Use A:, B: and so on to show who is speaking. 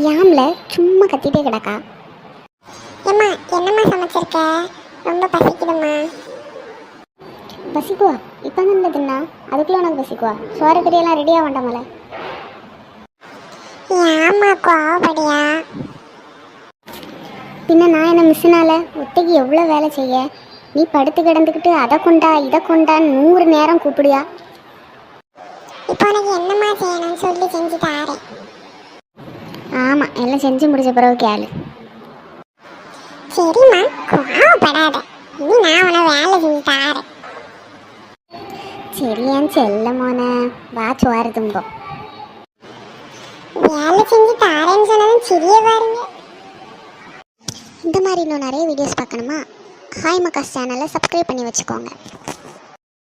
A: யாம்ல சும்மா கத்திட்டே கிடக்கா.
B: ஏம்மா என்னம்மா சமைச்சிருக்க? ரொம்ப பசிக்குதும்மா.
A: பசிக்குவா? இப்போ தான் தின்னா அதுக்குள்ளே உனக்கு பசிக்குவா? சோறு கறியெல்லாம் ரெடியாக வேண்டாமல.
B: ஏம்மா கோவப்படியா?
A: பின்ன நான் என்ன மிஷினால ஒத்தைக்கு எவ்வளோ வேலை செய்ய? நீ படுத்து கிடந்துக்கிட்டு அதை கொண்டா இதை கொண்டான்னு 100 நேரம் கூப்பிடுயா.
B: இப்போ உனக்கு என்னம்மா செய்யணும்னு சொல்லி செஞ்சு தாரேன்.
A: ஆமாம், எல்லாம் செஞ்சு முடிச்ச பிறகு கேளு.
B: சரிம்மா கோவப்படாத, இனி நான் உன வேலை செஞ்சு தாரேன்.
A: சரியான்னு செல்லமோன வா சோறு தும்போம்.
B: வேலை செஞ்சு தாரேன்னு சொன்னதும் சிறிய பாருங்க.
A: இந்த மாதிரி இன்னும் நிறைய வீடியோஸ் பார்க்கணுமா? ஹாய் மக்காஸ் சேனலை சப்ஸ்கிரைப் பண்ணி வச்சுக்கோங்க.